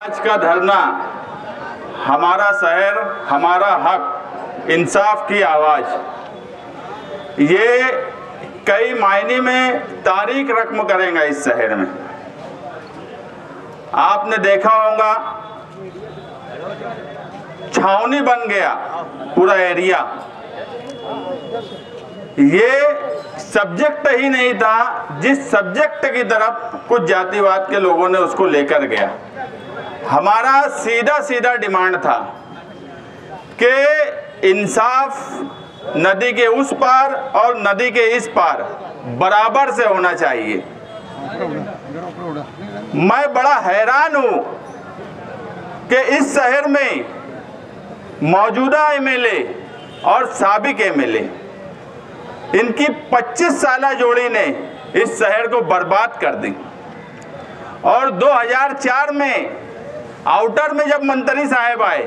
आज का धरना हमारा शहर हमारा हक इंसाफ की आवाज़, ये कई मायने में तारीख रकम करेगा इस शहर में। आपने देखा होगा छावनी बन गया पूरा एरिया। ये सब्जेक्ट ही नहीं था जिस सब्जेक्ट की तरफ कुछ जातिवाद के लोगों ने उसको लेकर गया। हमारा सीधा सीधा डिमांड था कि इंसाफ नदी के उस पार और नदी के इस पार बराबर से होना चाहिए। मैं बड़ा हैरान हूं कि इस शहर में मौजूदा एमएलए और साबिक एमएलए, इनकी 25 साला जोड़ी ने इस शहर को बर्बाद कर दी। और 2004 में आउटर में जब मंत्री साहब आए,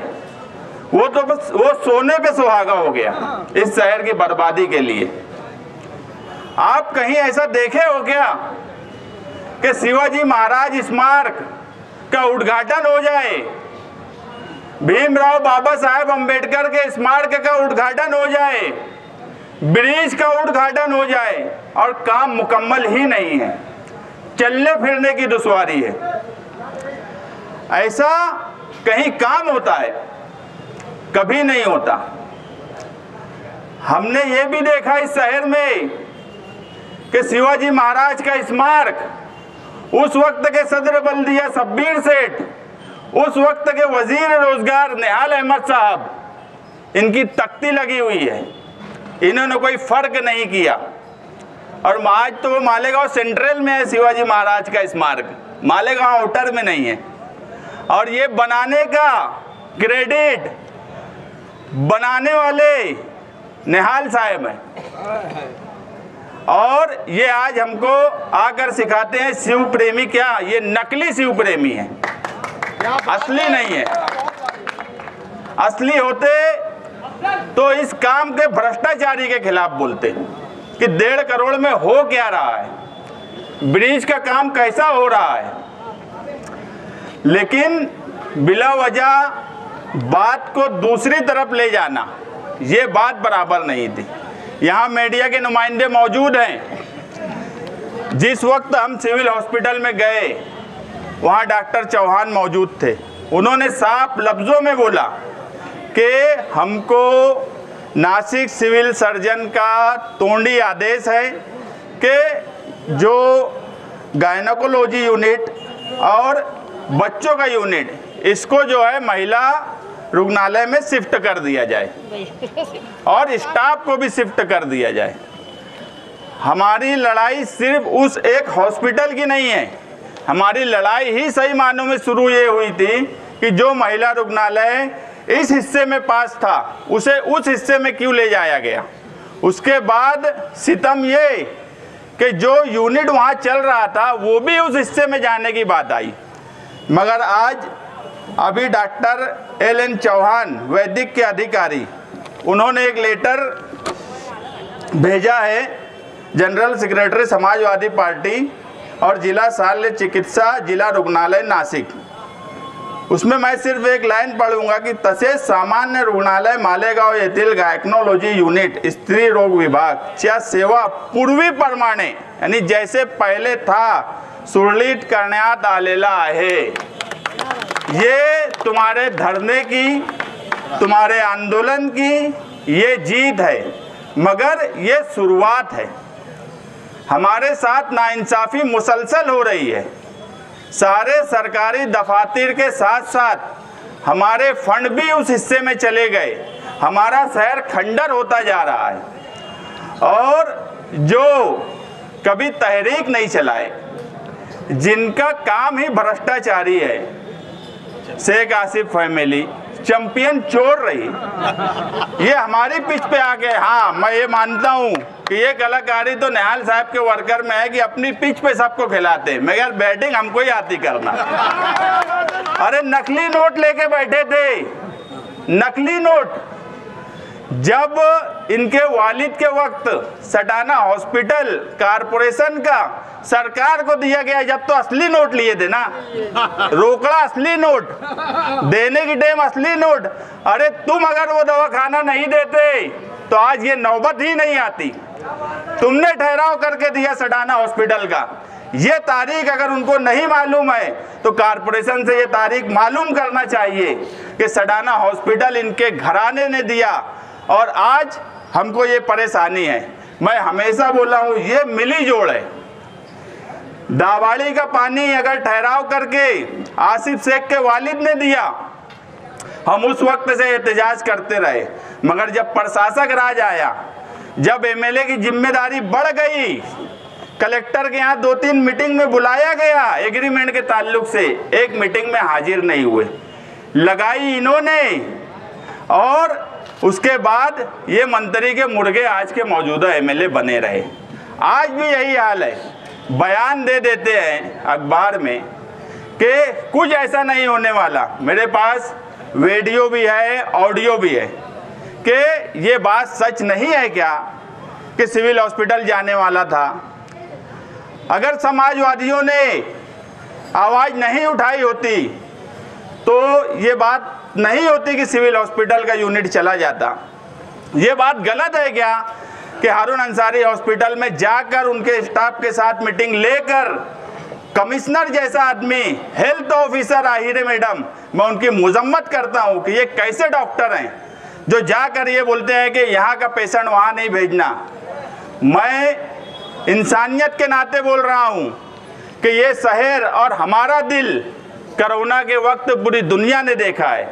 वो तो बस वो सोने पे सुहागा हो गया इस शहर की बर्बादी के लिए। आप कहीं ऐसा देखे हो क्या कि शिवाजी महाराज स्मारक का उद्घाटन हो जाए, भीमराव बाबा साहेब अंबेडकर के स्मारक का उद्घाटन हो जाए, ब्रिज का उद्घाटन हो जाए और काम मुकम्मल ही नहीं है, चलने फिरने की दुश्वारी है? ऐसा कहीं काम होता है? कभी नहीं होता। हमने ये भी देखा इस शहर में कि शिवाजी महाराज का स्मारक, उस वक्त के सदर बल्दिया शब्बीर सेठ, उस वक्त के वजीर रोजगार निहाल अहमद साहब, इनकी तख्ती लगी हुई है, इन्होंने कोई फर्क नहीं किया। और आज तो वो मालेगांव सेंट्रल में है शिवाजी महाराज का स्मारक, मालेगांव आउटर में नहीं है। और ये बनाने का क्रेडिट बनाने वाले निहाल साहब हैं। और ये आज हमको आकर सिखाते हैं शिव प्रेमी। क्या ये नकली शिव प्रेमी है, असली नहीं है। असली होते तो इस काम के भ्रष्टाचारी के खिलाफ बोलते कि 1.5 करोड़ में हो क्या रहा है, ब्रिज का काम कैसा हो रहा है। लेकिन बिला वजह बात को दूसरी तरफ ले जाना, ये बात बराबर नहीं थी। यहाँ मीडिया के नुमाइंदे मौजूद हैं। जिस वक्त हम सिविल हॉस्पिटल में गए, वहाँ डॉक्टर चौहान मौजूद थे। उन्होंने साफ लफ्ज़ों में बोला कि हमको नासिक सिविल सर्जन का तोंडी आदेश है कि जो गायनोकोलॉजी यूनिट और बच्चों का यूनिट, इसको जो है महिला रुग्णालय में शिफ्ट कर दिया जाए और स्टाफ को भी शिफ्ट कर दिया जाए। हमारी लड़ाई सिर्फ उस एक हॉस्पिटल की नहीं है, हमारी लड़ाई ही सही मानों में शुरू ये हुई थी कि जो महिला रुग्णालय इस हिस्से में पास था, उसे उस हिस्से में क्यों ले जाया गया। उसके बाद सितम ये कि जो यूनिट वहाँ चल रहा था वो भी उस हिस्से में जाने की बात आई। मगर आज अभी डॉक्टर LN चौहान वैदिक के अधिकारी, उन्होंने एक लेटर भेजा है जनरल सेक्रेटरी समाजवादी पार्टी और जिला शल्य चिकित्सा जिला रुग्णालय नासिक। उसमें मैं सिर्फ एक लाइन पढ़ूंगा कि तसेच सामान्य रुग्णालय मालेगाव येथील गायनोकोलॉजी युनिट स्त्री रोग विभाग च्या सेवा पूर्वी प्रमाणे, यानी जैसे पहले था, सुरळीत करण्यात आलेला आहे। ये तुम्हारे धरने की, तुम्हारे आंदोलन की ये जीत है, मगर ये शुरुआत है। हमारे साथ नाइंसाफ़ी मुसलसल हो रही है। सारे सरकारी दफातर के साथ साथ हमारे फंड भी उस हिस्से में चले गए। हमारा शहर खंडर होता जा रहा है। और जो कभी तहरीक नहीं चलाए, जिनका काम ही भ्रष्टाचारी है, शेख आसिफ फैमिली चैंपियन चोर रही, ये हमारी पिच पे आ गए। हाँ, मैं ये मानता हूँ कि ये कलाकारी तो निहाल साहब के वर्कर में है कि अपनी पिच पे सबको खिलाते, मगर बैटिंग हमको ही आती करना। अरे नकली नोट लेके बैठे थे, नकली नोट जब इनके वालिद के वक्त सटाना हॉस्पिटल कारपोरेशन का सरकार को दिया गया, जब तो असली नोट लिए थे ना, रोकड़ा असली नोट, देने की टाइम असली नोट। अरे तुम अगर वो दवाखाना नहीं देते तो आज ये नौबत ही नहीं आती। तुमने ठहराव करके दिया सटाना हॉस्पिटल का। ये तारीख अगर उनको नहीं मालूम है तो कारपोरेशन से ये तारीख मालूम करना चाहिए कि सटाना हॉस्पिटल इनके घराने ने दिया और आज हमको ये परेशानी है। मैं हमेशा बोला हूँ ये मिली जोड़ है। दावाड़ी का पानी अगर ठहराव करके आसिफ शेख के वालिद ने दिया, हम उस वक्त से एहतजाज करते रहे, मगर जब प्रशासक राज आया, जब एमएलए की जिम्मेदारी बढ़ गई, कलेक्टर के यहाँ 2-3 मीटिंग में बुलाया गया एग्रीमेंट के ताल्लुक से, एक मीटिंग में हाजिर नहीं हुए, लगाई इन्होंने और उसके बाद ये मंत्री के मुर्गे आज के मौजूदा एमएलए बने रहे। आज भी यही हाल है। बयान दे देते हैं अखबार में कि कुछ ऐसा नहीं होने वाला। मेरे पास वीडियो भी है, ऑडियो भी है कि ये बात सच नहीं है क्या कि सिविल हॉस्पिटल जाने वाला था। अगर समाजवादियों ने आवाज़ नहीं उठाई होती तो ये बात नहीं होती कि सिविल हॉस्पिटल का यूनिट चला जाता। ये बात गलत है क्या कि हारून अंसारी हॉस्पिटल में जाकर उनके स्टाफ के साथ मीटिंग लेकर कमिश्नर जैसा आदमी, हेल्थ ऑफिसर आहिरे मैडम, मैं उनकी मजम्मत करता हूँ कि ये कैसे डॉक्टर हैं जो जाकर ये बोलते हैं कि यहाँ का पेशेंट वहाँ नहीं भेजना। मैं इंसानियत के नाते बोल रहा हूँ कि ये शहर और हमारा दिल कोरोना के वक्त पूरी दुनिया ने देखा है।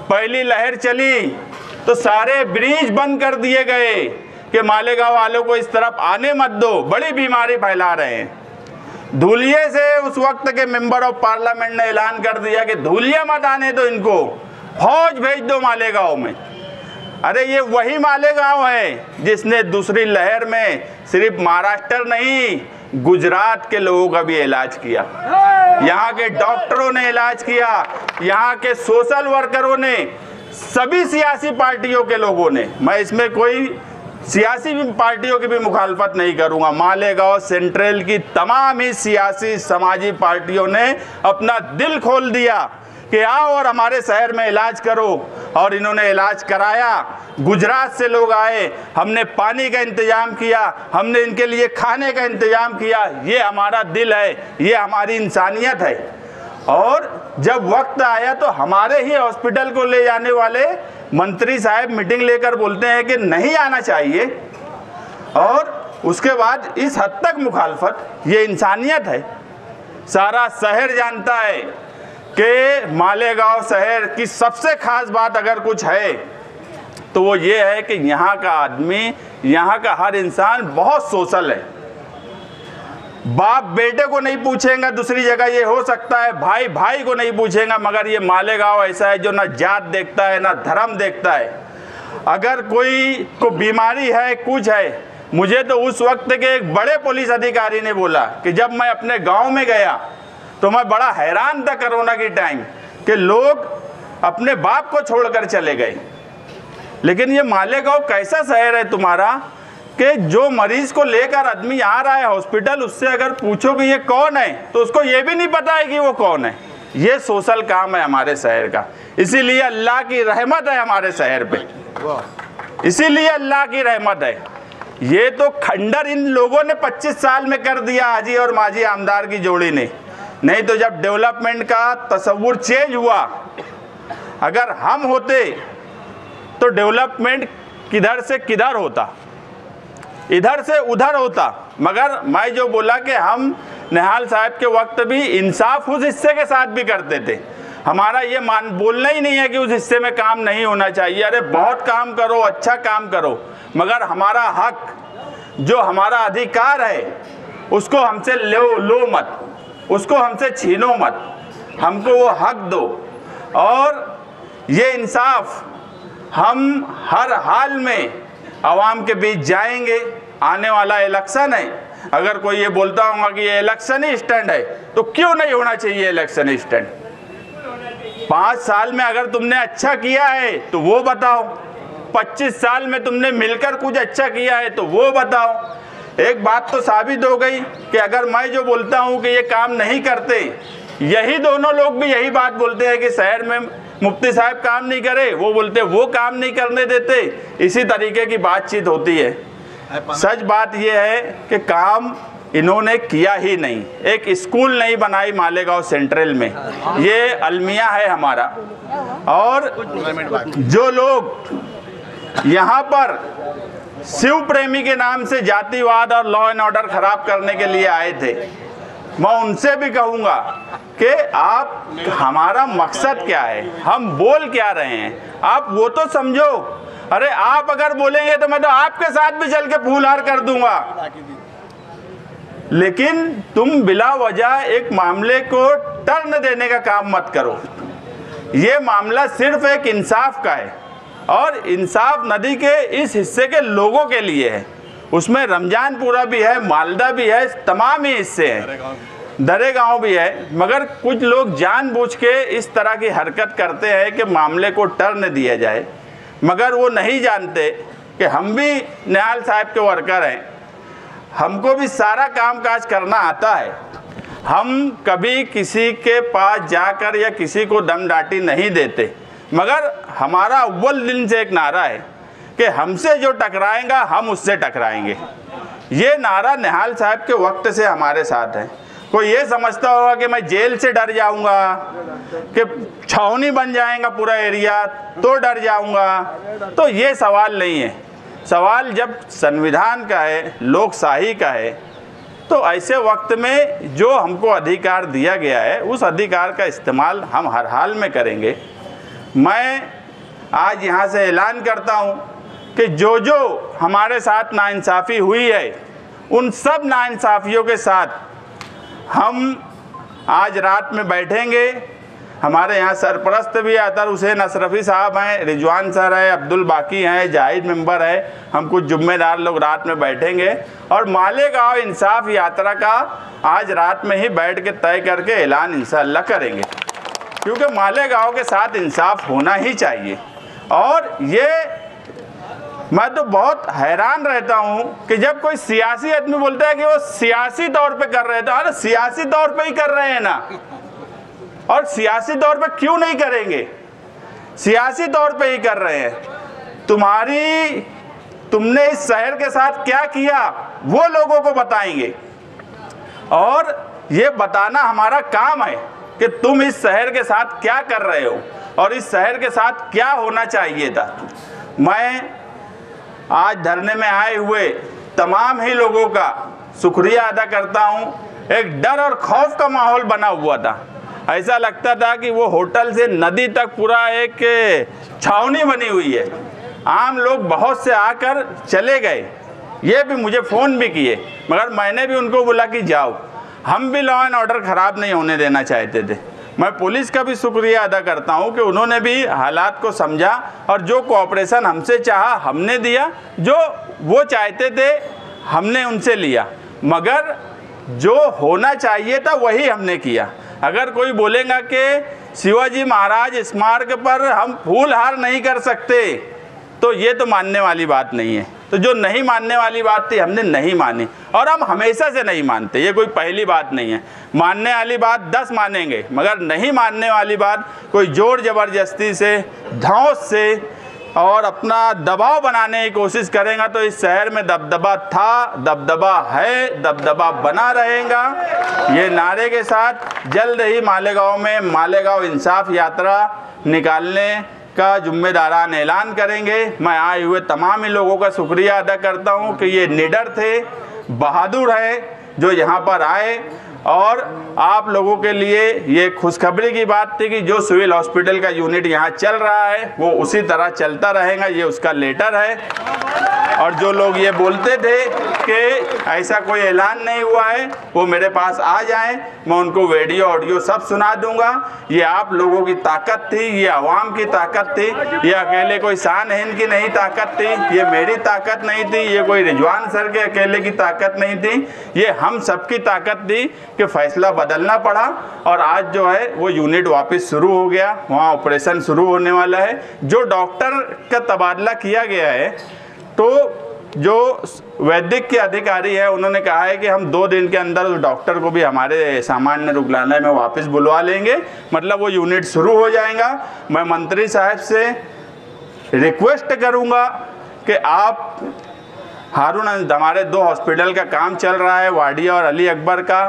पहली लहर चली तो सारे ब्रिज बंद कर दिए गए कि मालेगांव वालों को इस तरफ आने मत दो, बड़ी बीमारी फैला रहे हैं। धूलिये से उस वक्त के मेंबर ऑफ पार्लियामेंट ने ऐलान कर दिया कि धूलिया मत आने दो, इनको फौज भेज दो मालेगांव में। अरे ये वही मालेगांव है जिसने दूसरी लहर में सिर्फ महाराष्ट्र नहीं, गुजरात के लोगों का भी इलाज किया, यहाँ के डॉक्टरों ने इलाज किया, यहाँ के सोशल वर्करों ने, सभी सियासी पार्टियों के लोगों ने। मैं इसमें कोई सियासी पार्टियों की भी मुखालफत नहीं करूँगा। मालेगांव सेंट्रल की तमाम ही सियासी समाजी पार्टियों ने अपना दिल खोल दिया कि आओ और हमारे शहर में इलाज करो, और इन्होंने इलाज कराया। गुजरात से लोग आए, हमने पानी का इंतजाम किया, हमने इनके लिए खाने का इंतजाम किया। ये हमारा दिल है, ये हमारी इंसानियत है। और जब वक्त आया तो हमारे ही हॉस्पिटल को ले जाने वाले मंत्री साहब मीटिंग लेकर बोलते हैं कि नहीं आना चाहिए, और उसके बाद इस हद तक मुखालफत। ये इंसानियत है। सारा शहर जानता है कि मालेगांव शहर की सबसे खास बात अगर कुछ है तो वो ये है कि यहाँ का आदमी, यहाँ का हर इंसान बहुत सोशल है। बाप बेटे को नहीं पूछेगा, दूसरी जगह ये हो सकता है भाई भाई को नहीं पूछेगा, मगर ये मालेगांव ऐसा है जो ना जात देखता है ना धर्म देखता है। अगर कोई को बीमारी है, कुछ है, मुझे तो उस वक्त के एक बड़े पुलिस अधिकारी ने बोला कि जब मैं अपने गांव में गया तो मैं बड़ा हैरान था कोरोना के टाइम कि लोग अपने बाप को छोड़कर चले गए। लेकिन ये मालेगांव कैसा शहर है तुम्हारा कि जो मरीज को लेकर आदमी आ रहा है हॉस्पिटल, उससे अगर पूछो कि ये कौन है तो उसको ये भी नहीं पता है कि वो कौन है। ये सोशल काम है हमारे शहर का, इसीलिए अल्लाह की रहमत है हमारे शहर पे, इसीलिए अल्लाह की रहमत है। ये तो खंडर इन लोगों ने 25 साल में कर दिया, हाजी और माजी आमदार की जोड़ी ने। नहीं तो जब डेवलपमेंट का तस्वुर चेंज हुआ, अगर हम होते तो डेवलपमेंट किधर से किधर होता, इधर से उधर होता। मगर मैं जो बोला कि हम निहाल साहब के वक्त भी इंसाफ उस हिस्से के साथ भी करते थे। हमारा ये बोलना ही नहीं है कि उस हिस्से में काम नहीं होना चाहिए। अरे बहुत काम करो, अच्छा काम करो, मगर हमारा हक, जो हमारा अधिकार है, उसको हमसे लो मत, उसको हमसे छीनो मत, हमको वो हक दो। और ये इंसाफ हम हर हाल में आवाम के बीच जाएंगे। आने वाला इलेक्शन है, अगर कोई ये बोलता होगा कि ये इलेक्शन ही स्टैंड है, तो क्यों नहीं होना चाहिए इलेक्शन स्टैंड। 5 साल में अगर तुमने अच्छा किया है तो वो बताओ, 25 साल में तुमने मिलकर कुछ अच्छा किया है तो वो बताओ। एक बात तो साबित हो गई कि अगर मैं जो बोलता हूँ कि ये काम नहीं करते, यही दोनों लोग भी यही बात बोलते हैं कि शहर में मुफ्ती साहब काम नहीं करे, वो बोलते वो काम नहीं करने देते। इसी तरीके की बातचीत होती है। सच बात ये है कि काम इन्होंने किया ही नहीं। एक स्कूल नहीं बनाई मालेगांव सेंट्रल में, ये अलमिया है हमारा। और जो लोग यहाँ पर शिव प्रेमी के नाम से जातिवाद और लॉ एंड ऑर्डर खराब करने के लिए आए थे, मैं उनसे भी कहूँगा कि आप, हमारा मकसद क्या है, हम बोल क्या रहे हैं, आप वो तो समझो। अरे आप अगर बोलेंगे तो मैं तो आपके साथ भी चल के फूलहार कर दूंगा, लेकिन तुम बिला वजह एक मामले को टर्न देने का काम मत करो। ये मामला सिर्फ एक इंसाफ का है और इंसाफ नदी के इस हिस्से के लोगों के लिए है। उसमें रमजानपुरा भी है, मालदा भी है, तमाम ही हिस्से हैं, दरेगांव भी है। मगर कुछ लोग जानबूझ के इस तरह की हरकत करते हैं कि मामले को टर्न दिया जाए, मगर वो नहीं जानते कि हम भी निहाल साहब के वर्कर हैं, हमको भी सारा कामकाज करना आता है। हम कभी किसी के पास जाकर या किसी को दम डांटी नहीं देते, मगर हमारा अव्वल दिन से एक नारा है कि हमसे जो टकराएगा हम उससे टकराएंगे। ये नारा निहाल साहब के वक्त से हमारे साथ है। कोई ये समझता होगा कि मैं जेल से डर जाऊंगा, कि छावनी बन जाएगा पूरा एरिया तो डर जाऊंगा, तो ये सवाल नहीं है। सवाल जब संविधान का है, लोकशाही का है, तो ऐसे वक्त में जो हमको अधिकार दिया गया है उस अधिकार का इस्तेमाल हम हर हाल में करेंगे। मैं आज यहाँ से ऐलान करता हूँ कि जो जो हमारे साथ नाइंसाफ़ी हुई है, उन सब नाइंसाफ़ियों के साथ हम आज रात में बैठेंगे। हमारे यहाँ सरपरस्त भी अतर हुसैन अशरफी साहब हैं, रिजवान सर है, अब्दुल बाकी हैं, जाहिद मेंबर है, हम कुछ जिम्मेदार लोग रात में बैठेंगे और मालेगांव इंसाफ यात्रा का आज रात में ही बैठ के तय करके ऐलान इंशाअल्लाह करेंगे, क्योंकि मालेगांव के साथ इंसाफ होना ही चाहिए। और ये मैं तो बहुत हैरान रहता हूँ कि जब कोई सियासी आदमी बोलता है कि वो सियासी तौर पे कर रहे हैं, तो अरे सियासी तौर पे ही कर रहे हैं ना, और सियासी तौर पे क्यों नहीं करेंगे? सियासी तौर पे ही कर रहे हैं। तुमने इस शहर के साथ क्या किया वो लोगों को बताएंगे, और ये बताना हमारा काम है कि तुम इस शहर के साथ क्या कर रहे हो और इस शहर के साथ क्या होना चाहिए था। मैं आज धरने में आए हुए तमाम ही लोगों का शुक्रिया अदा करता हूँ। एक डर और खौफ का माहौल बना हुआ था, ऐसा लगता था कि वो होटल से नदी तक पूरा एक छावनी बनी हुई है। आम लोग बहुत से आकर चले गए, ये भी मुझे फ़ोन भी किए, मगर मैंने भी उनको बोला कि जाओ, हम भी लॉ एंड ऑर्डर ख़राब नहीं होने देना चाहते थे। मैं पुलिस का भी शुक्रिया अदा करता हूं कि उन्होंने भी हालात को समझा और जो कोऑपरेशन हमसे चाहा हमने दिया, जो वो चाहते थे हमने उनसे लिया, मगर जो होना चाहिए था वही हमने किया। अगर कोई बोलेगा कि शिवाजी महाराज स्मारक पर हम फूल हार नहीं कर सकते, तो ये तो मानने वाली बात नहीं है। तो जो नहीं मानने वाली बात थी हमने नहीं मानी, और हम हमेशा से नहीं मानते, ये कोई पहली बात नहीं है। मानने वाली बात 10 मानेंगे, मगर नहीं मानने वाली बात कोई जोर ज़बरदस्ती से, धौंस से और अपना दबाव बनाने की कोशिश करेगा, तो इस शहर में दबदबा था, दबदबा है, दबदबा बना रहेगा। ये नारे के साथ जल्द ही मालेगांव में मालेगांव इंसाफ यात्रा निकालने का जिम्मेदारान ऐलान करेंगे। मैं आए हुए तमाम ही लोगों का शुक्रिया अदा करता हूं कि ये निडर थे, बहादुर है जो यहाँ पर आए, और आप लोगों के लिए ये खुशखबरी की बात थी कि जो सिविल हॉस्पिटल का यूनिट यहाँ चल रहा है वो उसी तरह चलता रहेगा, ये उसका लेटर है। और जो लोग ये बोलते थे कि ऐसा कोई ऐलान नहीं हुआ है, वो मेरे पास आ जाएं, मैं उनको वीडियो ऑडियो सब सुना दूंगा। ये आप लोगों की ताकत थी, ये आवाम की ताकत थी, ये अकेले कोई शान हिंद की नहीं ताकत थी, ये मेरी ताकत नहीं थी, ये कोई रिजवान सर के अकेले की ताकत नहीं थी, ये हम सबकी ताकत थी कि फैसला बदलना पड़ा। और आज जो है वो यूनिट वापस शुरू हो गया, वहाँ ऑपरेशन शुरू होने वाला है। जो डॉक्टर का तबादला किया गया है, तो जो वैदिक के अधिकारी है उन्होंने कहा है कि हम 2 दिन के अंदर उस डॉक्टर को भी हमारे सामान्य रुग्णालय में वापस बुलवा लेंगे, मतलब वो यूनिट शुरू हो जाएगा। मैं मंत्री साहब से रिक्वेस्ट करूंगा कि आप हारून, हमारे 2 हॉस्पिटल का काम चल रहा है, वाडिया और अली अकबर का।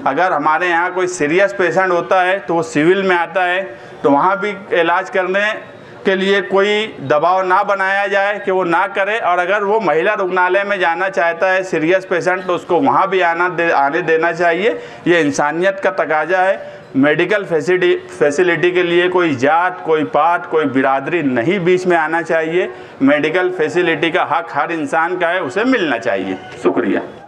अगर हमारे यहाँ कोई सीरियस पेशेंट होता है तो वो सिविल में आता है, तो वहाँ भी इलाज करने के लिए कोई दबाव ना बनाया जाए कि वो ना करे। और अगर वो महिला रुग्णालय में जाना चाहता है सीरियस पेशेंट, तो उसको वहाँ भी आने देना चाहिए। ये इंसानियत का तकाजा है। मेडिकल फैसिलिटी के लिए कोई जात, कोई पात, कोई बिरादरी नहीं बीच में आना चाहिए। मेडिकल फैसिलिटी का हक हर इंसान का है, उसे मिलना चाहिए। शुक्रिया।